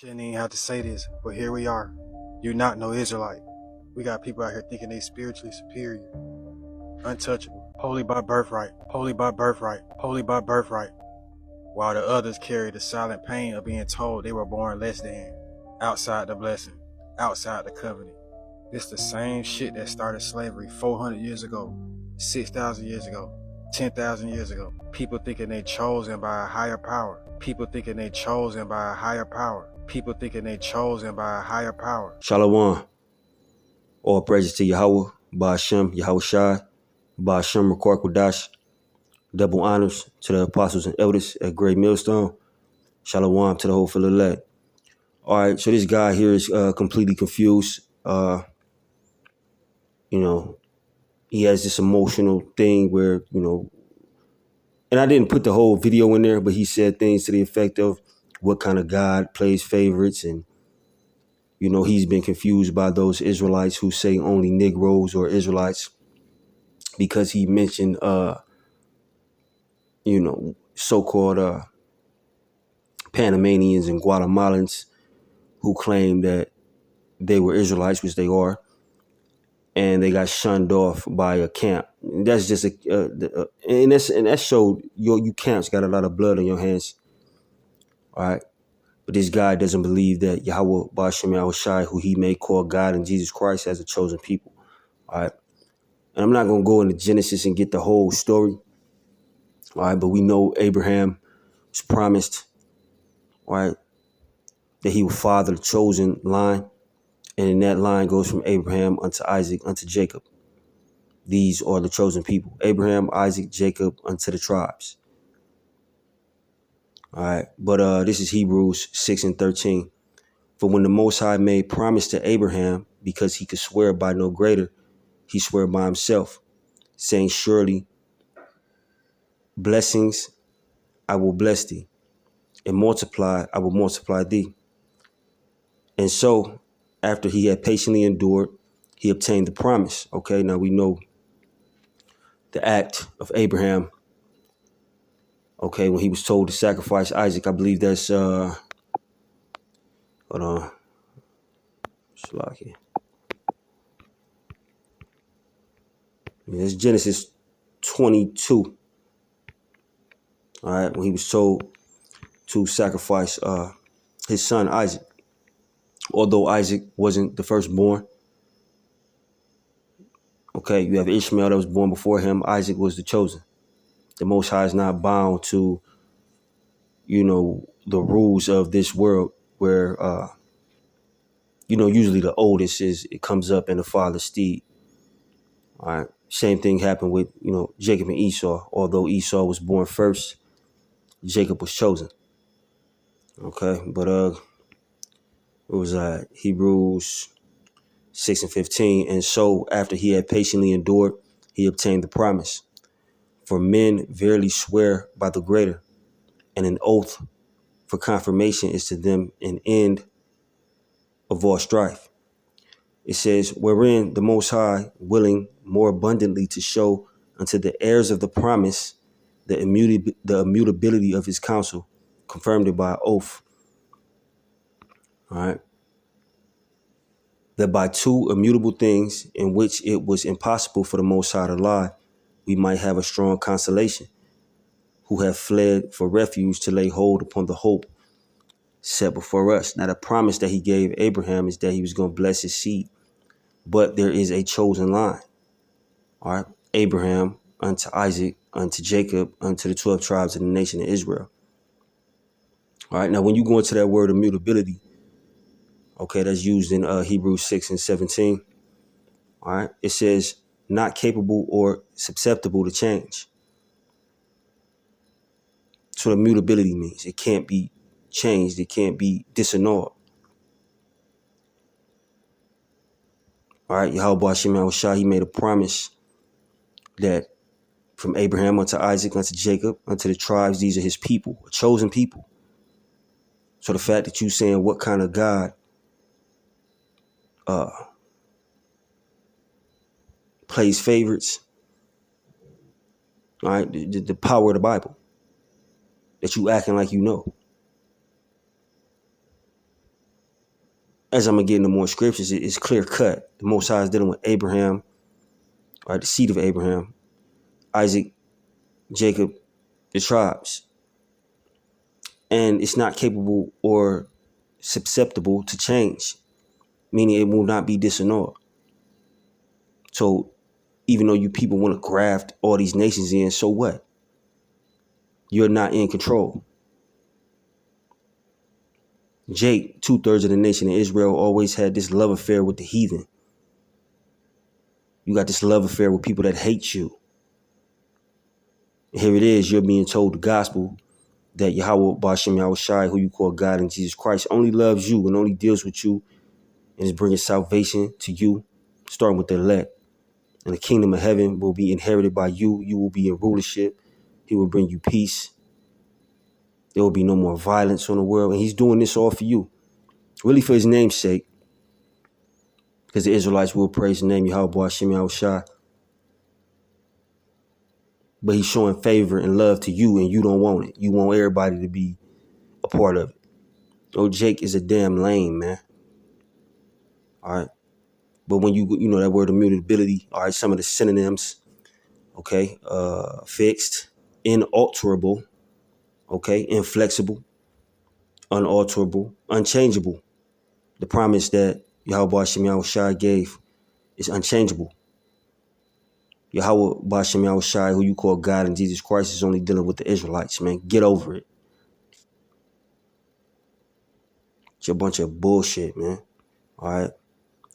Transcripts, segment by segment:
Shouldn't even have to say this, but here we are. You not no Israelite. We got people out here thinking they spiritually superior, untouchable, holy by birthright, holy by birthright, holy by birthright, while the others carry the silent pain of being told they were born less than, outside the blessing, outside the covenant. It's the same shit that started slavery 400 years ago, 6,000 years ago, 10,000 years ago. People thinking they chosen by a higher power. People thinking they chosen by a higher power. People thinking they chosen by a higher power. Shalom. All praises to Yahweh, Ba'ashem, Yahweh Shai, Ba'ashem, Rakar Kodash. Double honors to the apostles and elders at Great Millstone. Shalom to the whole full elect. All right, so this guy here is completely confused. He has this emotional thing where, and I didn't put the whole video in there, but he said things to the effect of what kind of God plays favorites, and he's been confused by those Israelites who say only Negroes or Israelites, because he mentioned so-called Panamanians and Guatemalans who claim that they were Israelites, which they are, and they got shunned off by a camp. That's just and that showed you camps got a lot of blood on your hands. All right. But this guy doesn't believe that Yahweh Ba'ashem Yahweh Shai, who he may call God and Jesus Christ, as a chosen people. All right. And I'm not going to go into Genesis and get the whole story. All right. But we know Abraham was promised, all right, that he would father the chosen line. And in that line goes from Abraham unto Isaac unto Jacob. These are the chosen people. Abraham, Isaac, Jacob unto the tribes. All right. But this is Hebrews 6:13. For when the Most High made promise to Abraham, because he could swear by no greater, he swore by himself, saying, surely blessings I will bless thee, and multiply I will multiply thee. And so after he had patiently endured, he obtained the promise. Okay, now we know the act of Abraham. Okay, when he was told to sacrifice Isaac, I believe that's hold on. It's Genesis 22. All right, when he was told to sacrifice his son Isaac. Although Isaac wasn't the firstborn. Okay, you have Ishmael that was born before him. Isaac was the chosen. The Most High is not bound to, the rules of this world where, usually the oldest it comes up in the father's steed. All right. Same thing happened with, Jacob and Esau. Although Esau was born first, Jacob was chosen. Okay. But it was Hebrews 6:15. And so after he had patiently endured, he obtained the promise. For men verily swear by the greater, and an oath for confirmation is to them an end of all strife. It says, wherein the Most High, willing more abundantly to show unto the heirs of the promise the immutability of his counsel, confirmed it by oath. All right. That by two immutable things in which it was impossible for the Most High to lie, we might have a strong consolation, who have fled for refuge to lay hold upon the hope set before us. Now, the promise that he gave Abraham is that he was going to bless his seed. But there is a chosen line. All right. Abraham unto Isaac, unto Jacob, unto the 12 tribes of the nation of Israel. All right. Now, when you go into that word immutability, okay, that's used in Hebrews 6:17. All right. It says not capable or susceptible to change. So immutability means it can't be changed. It can't be disannulled. All right. Yahweh Ba'ashem Yahweh Shai, he made a promise that from Abraham unto Isaac, unto Jacob, unto the tribes, these are his people, a chosen people. So the fact that you saying what kind of God plays favorites, all right, the power of the Bible, that you acting like you know. as I'm going to get into more scriptures, it's clear cut. The Most High is dealing with Abraham, right? The seed of Abraham, Isaac, Jacob, the tribes. And it's not capable or susceptible to change, meaning it will not be disannulled. So even though you people want to graft all these nations in, so what? You're not in control. Jake, 2/3 of the nation of Israel, always had this love affair with the heathen. You got this love affair with people that hate you. And here it is, you're being told the gospel that Yahweh Bashem Yahushai, who you call God and Jesus Christ, only loves you and only deals with you and is bringing salvation to you, starting with the elect. And the kingdom of heaven will be inherited by you. You will be in rulership. He will bring you peace. There will be no more violence on the world. And he's doing this all for you, really for his name's sake, because the Israelites will praise the name Yahweh Hashem Yahushua. But he's showing favor and love to you, and you don't want it. You want everybody to be a part of it. Oh, Jake is a damn lame, man. All right. But when you know that word immutability, all right, some of the synonyms, okay, fixed, inalterable, okay, inflexible, unalterable, unchangeable. The promise that Yahweh Hashem Yahushua gave is unchangeable. Yahweh Bashem Yahushai, who you call God and Jesus Christ, is only dealing with the Israelites, man. Get over it. It's a bunch of bullshit, man. All right.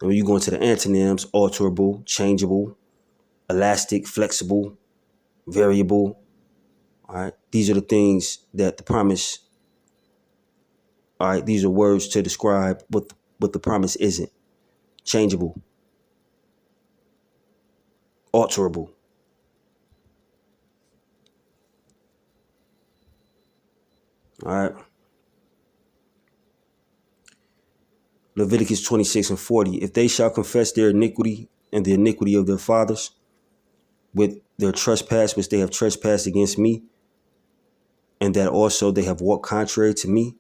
And when you go into the antonyms, alterable, changeable, elastic, flexible, variable. All right. These are the things that the promise. All right. These are words to describe what the promise isn't. Changeable. Alterable. All right. Leviticus 26:40. If they shall confess their iniquity and the iniquity of their fathers with their trespass, which they have trespassed against me, and that also they have walked contrary to me,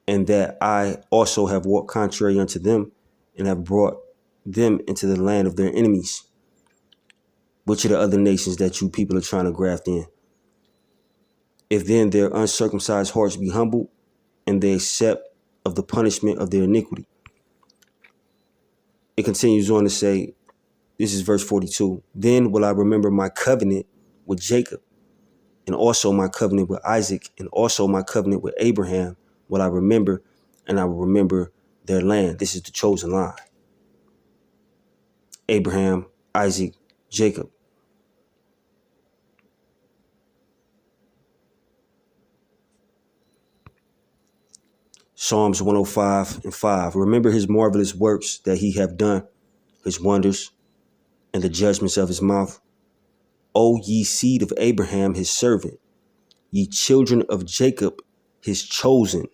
and that I also have walked contrary unto them, and have brought them into the land of their enemies, which are the other nations that you people are trying to graft in. If then their uncircumcised hearts be humbled, and they accept of the punishment of their iniquity. It continues on to say, this is verse 42, then will I remember my covenant with Jacob, and also my covenant with Isaac, and also my covenant with Abraham will I remember, and I will remember their land. This is the chosen line. Abraham, Isaac, Jacob. Psalms 105:5. Remember his marvelous works that he hath done, his wonders, and the judgments of his mouth. O ye seed of Abraham, his servant, ye children of Jacob, his chosen.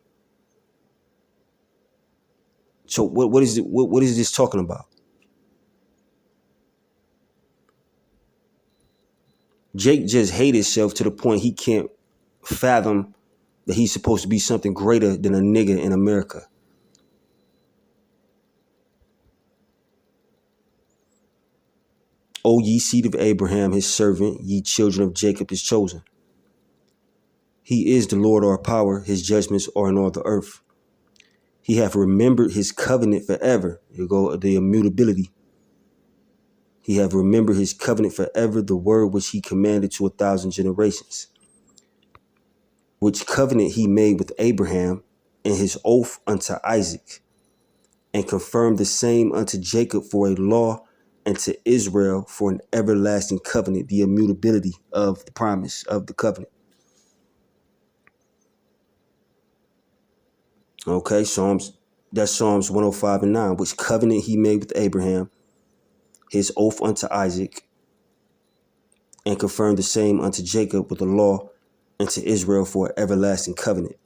So what is it? What is this talking about? Jake just hates himself to the point he can't fathom that he's supposed to be something greater than a nigga in America. O ye seed of Abraham, his servant, ye children of Jacob, his chosen. He is the Lord our power, his judgments are in all the earth. He hath remembered his covenant forever. Here go the immutability. He hath remembered his covenant forever, the word which he commanded to 1,000 generations. Which covenant he made with Abraham, and his oath unto Isaac, and confirmed the same unto Jacob for a law, and to Israel for an everlasting covenant, the immutability of the promise of the covenant. Okay, that's Psalms 105:9, which covenant he made with Abraham, his oath unto Isaac, and confirmed the same unto Jacob with a law, and to Israel for an everlasting covenant.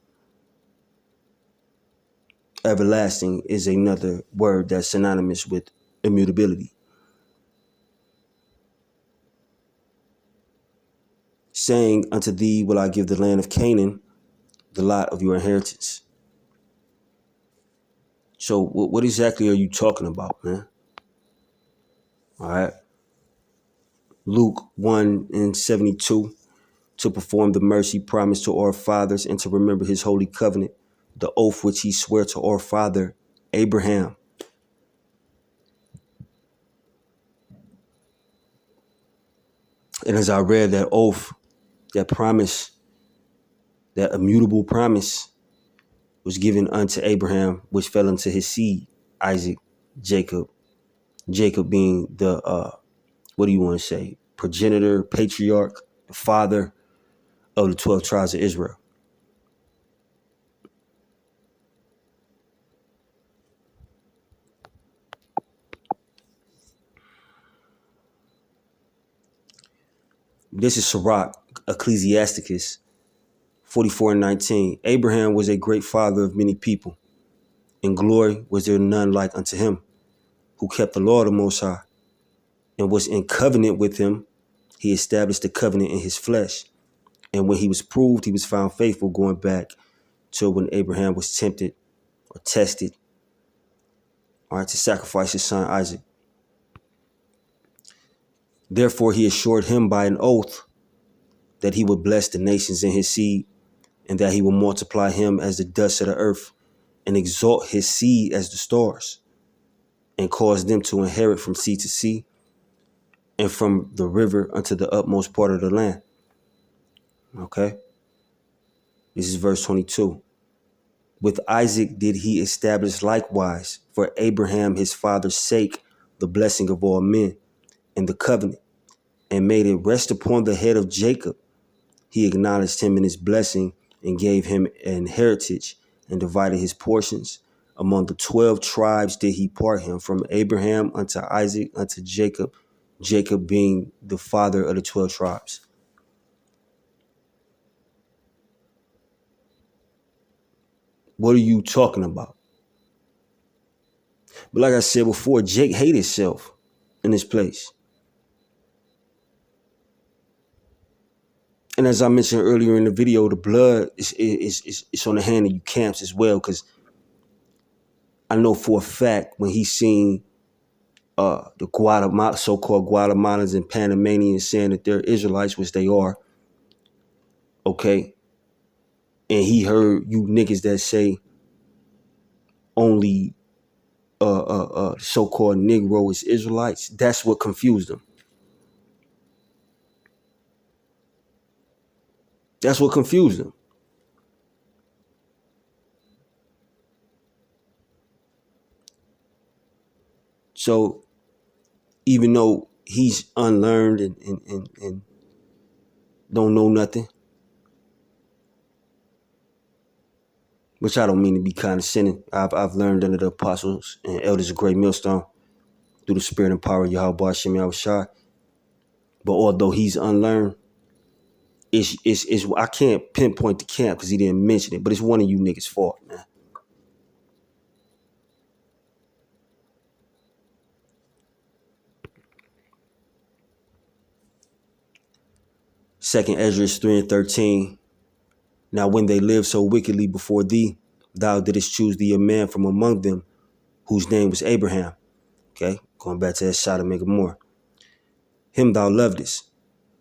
Everlasting is another word that's synonymous with immutability. Saying, unto thee will I give the land of Canaan, the lot of your inheritance. So what exactly are you talking about, man? All right. Luke 1:72, to perform the mercy promised to our fathers and to remember his holy covenant, the oath which he swore to our father Abraham. And as I read that oath, that promise, that immutable promise was given unto Abraham, which fell into his seed, Isaac, Jacob. Jacob being the, what do you want to say, progenitor, patriarch, the father of the 12 tribes of Israel. This is Sirach, Ecclesiasticus 44:19. Abraham was a great father of many people. In glory was there none like unto him, who kept the law of the Most High, and was in covenant with him. He established the covenant in his flesh. And when he was proved, he was found faithful, going back to when Abraham was tempted or tested, all right, to sacrifice his son Isaac. Therefore, he assured him by an oath that he would bless the nations in his seed, and that he will multiply him as the dust of the earth, and exalt his seed as the stars, and cause them to inherit from sea to sea, and from the river unto the utmost part of the land. Okay? This is verse 22. With Isaac did he establish likewise for Abraham his father's sake the blessing of all men, and the covenant, and made it rest upon the head of Jacob. He acknowledged him in his blessing, and gave him an heritage, and divided his portions. Among the 12 tribes did he part him, from Abraham unto Isaac unto Jacob, Jacob being the father of the 12 tribes. What are you talking about? But like I said before, Jake hated himself in this place. And as I mentioned earlier in the video, the blood is on the hand of you camps as well, because I know for a fact when he seen the Guatemala, so-called Guatemalans and Panamanians saying that they're Israelites, which they are, okay, and he heard you niggas that say only so-called Negro is Israelites, that's what confused them. That's what confused them. So even though he's unlearned and don't know nothing, which I don't mean to be condescending, I've learned under the apostles and elders of Great Millstone through the spirit and power of Yahweh Hashem Yahushua. But although he's unlearned, it's I can't pinpoint the camp because he didn't mention it, but it's one of you niggas' fault, man. Second Esdras 3:13. Now when they lived so wickedly before thee, thou didst choose thee a man from among them, whose name was Abraham. Okay, going back to that Sodom and Gomorrah. Him thou lovedest,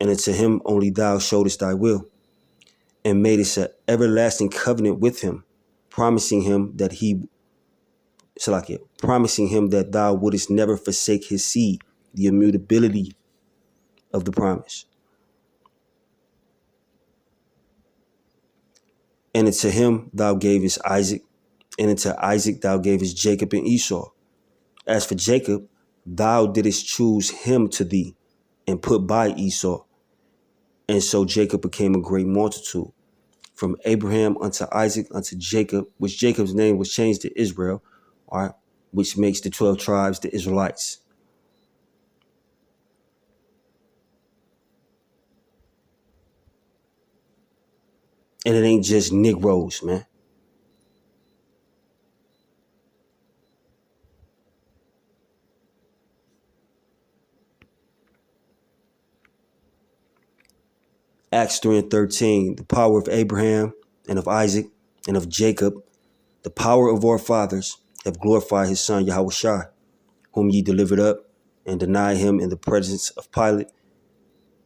and unto him only thou showedest thy will, and madest an everlasting covenant with him, promising him that thou wouldest never forsake his seed, the immutability of the promise. And unto him thou gavest Isaac, and unto Isaac thou gavest Jacob and Esau. As for Jacob, thou didst choose him to thee, and put by Esau. And so Jacob became a great multitude, from Abraham unto Isaac unto Jacob, which Jacob's name was changed to Israel, all right, which makes the 12 tribes the Israelites. And it ain't just Negroes, man. Acts 3:13, the power of Abraham and of Isaac and of Jacob, the power of our fathers, have glorified his son Yahushua, whom ye delivered up and denied him in the presence of Pilate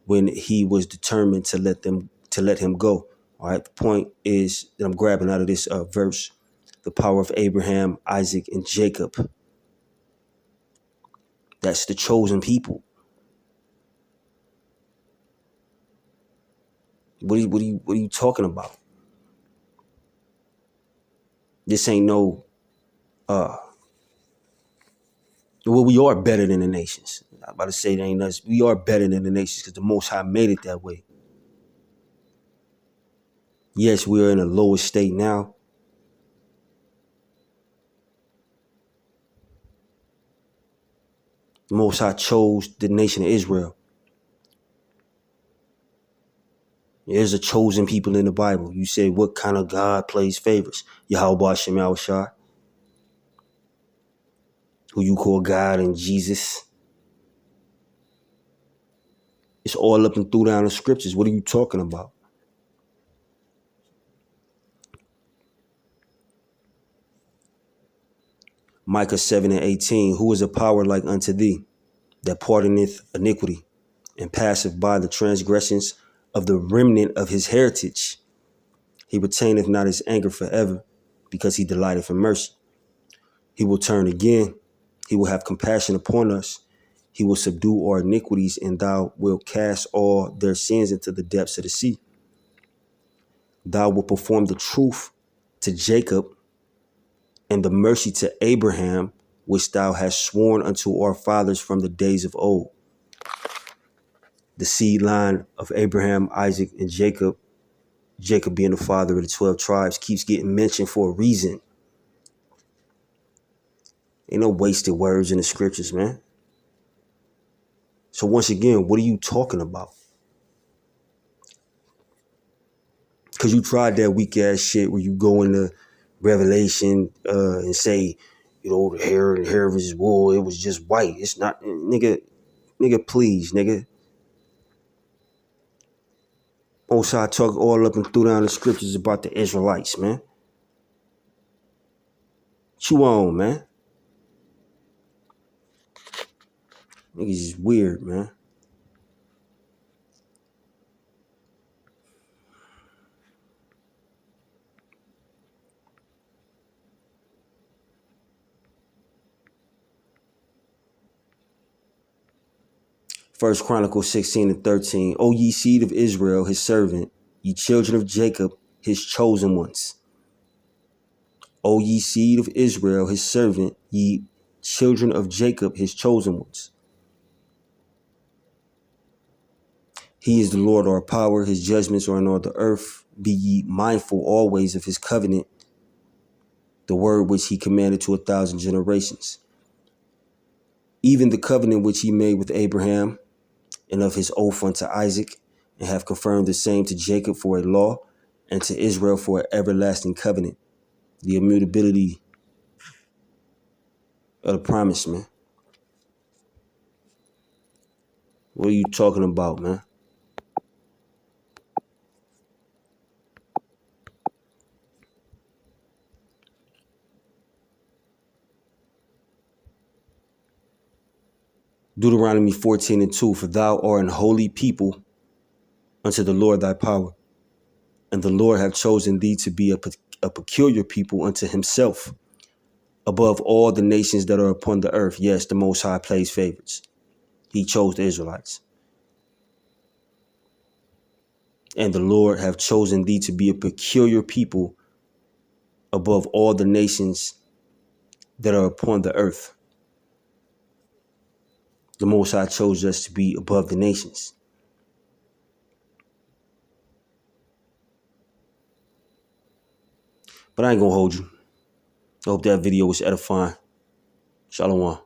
when he was determined to let him go. All right, the point is that I'm grabbing out of this verse, the power of Abraham, Isaac, and Jacob. That's the chosen people. What are you talking about? This ain't no well, we are better than the nations. I'm about to say it ain't us. We are better than the nations because the Most High made it that way. Yes, we are in a lower state now. The Most High chose the nation of Israel. There's a chosen people in the Bible. You say, what kind of God plays favorites? Yahweh Shem Yahushua, who you call God and Jesus. It's all up and through down the scriptures. What are you talking about? Micah 7:18, who is a power like unto thee, that pardoneth iniquity, and passeth by the transgressions of the remnant of his heritage. He retaineth not his anger forever, because he delighteth in mercy. He will turn again. He will have compassion upon us. He will subdue our iniquities, and thou wilt cast all their sins into the depths of the sea. Thou wilt perform the truth to Jacob and the mercy to Abraham, which thou hast sworn unto our fathers from the days of old. The seed line of Abraham, Isaac, and Jacob, Jacob being the father of the 12 tribes, keeps getting mentioned for a reason. Ain't no wasted words in the scriptures, man. So once again, what are you talking about? Because you tried that weak ass shit where you go into Revelation and say, you know, the hair of his wool, it was just white. It's not, nigga, please, nigga. Also, I talk all up and through down the scriptures about the Israelites, man. What you on, man? Niggas is weird, man. First Chronicles 16:13. O ye seed of Israel, his servant, ye children of Jacob, his chosen ones. O ye seed of Israel, his servant, ye children of Jacob, his chosen ones. He is the Lord our power, his judgments are in all the earth. Be ye mindful always of his covenant, the word which he commanded to 1,000 generations. Even the covenant which he made with Abraham, and of his oath unto Isaac, and have confirmed the same to Jacob for a law, and to Israel for an everlasting covenant. The immutability of the promise, man. What are you talking about, man? Deuteronomy 14:2, for thou art an holy people unto the Lord thy power, and the Lord hath chosen thee to be a peculiar people unto himself, above all the nations that are upon the earth. Yes, the Most High plays favorites. He chose the Israelites. And the Lord hath chosen thee to be a peculiar people above all the nations that are upon the earth. The Most High chose us to be above the nations. But I ain't gonna hold you. I hope that video was edifying. Shalom.